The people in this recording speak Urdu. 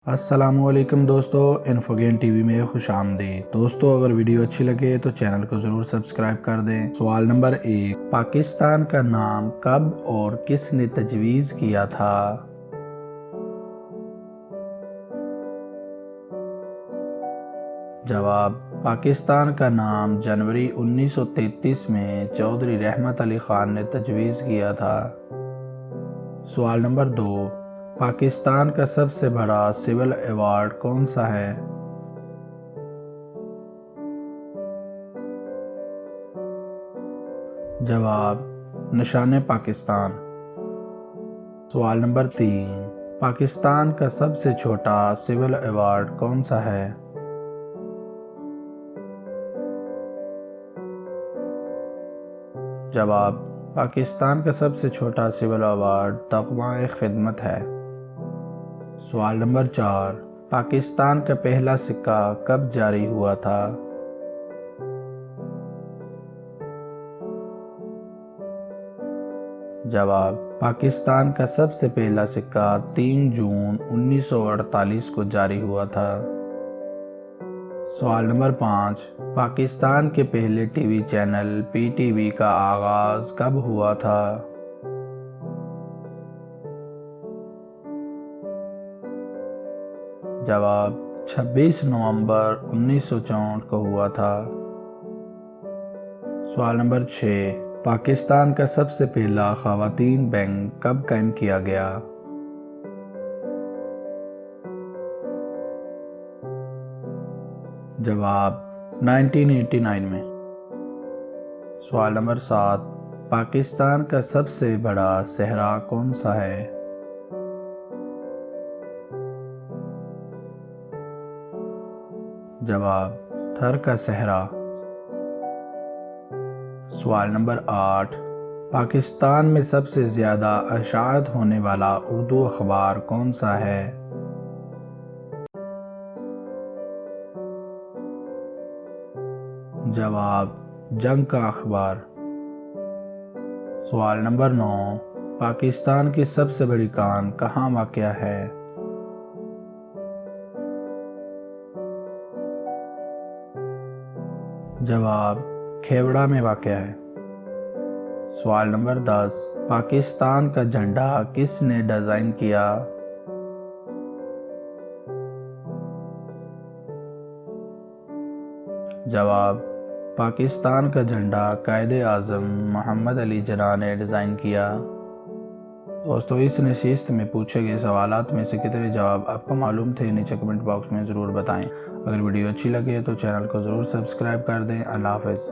السلام علیکم دوستو، انفوگین ٹی وی میں خوش آمدید۔ دوستو اگر ویڈیو اچھی لگے تو چینل کو ضرور سبسکرائب کر دیں۔ سوال نمبر 1، پاکستان کا نام کب اور کس نے تجویز کیا تھا؟ جواب: پاکستان کا نام جنوری 1933 میں چودھری رحمت علی خان نے تجویز کیا تھا۔ سوال نمبر 2، پاکستان کا سب سے بڑا سول ایوارڈ کون سا ہے؟ جواب: نشان پاکستان۔ سوال نمبر 3، پاکستان کا سب سے چھوٹا سول ایوارڈ کون سا ہے؟ جواب: پاکستان کا سب سے چھوٹا سول ایوارڈ تمغہ خدمت ہے۔ سوال نمبر 4، پاکستان کا پہلا سکہ کب جاری ہوا تھا؟ جواب: پاکستان کا سب سے پہلا سکہ 3 جون 1948 کو جاری ہوا تھا۔ سوال نمبر 5، پاکستان کے پہلے T V channel P T V کا آغاز کب ہوا تھا؟ جواب: 26 نومبر 1964 کو ہوا تھا۔ سوال نمبر 6، پاکستان کا سب سے پہلا خواتین بینک کب قائم کیا گیا؟ جواب: 1989 میں۔ سوال نمبر 7، پاکستان کا سب سے بڑا صحرا کون سا ہے؟ جواب: تھر کا صحرا۔ سوال نمبر 8، پاکستان میں سب سے زیادہ اشاعت ہونے والا اردو اخبار کون سا ہے؟ جواب: جنگ کا اخبار۔ سوال نمبر 9، پاکستان کی سب سے بڑی کان کہاں واقع ہے؟ جواب: کھیوڑہ میں واقع ہے۔ سوال نمبر 10، پاکستان کا جھنڈا کس نے ڈیزائن کیا؟ جواب: پاکستان کا جھنڈا قائد اعظم محمد علی جناح نے ڈیزائن کیا۔ دوستو اس نشست میں پوچھے گئے سوالات میں سے کتنے جواب آپ کو معلوم تھے نیچے کمنٹ باکس میں ضرور بتائیں۔ اگر ویڈیو اچھی لگے تو چینل کو ضرور سبسکرائب کر دیں۔ اللہ حافظ۔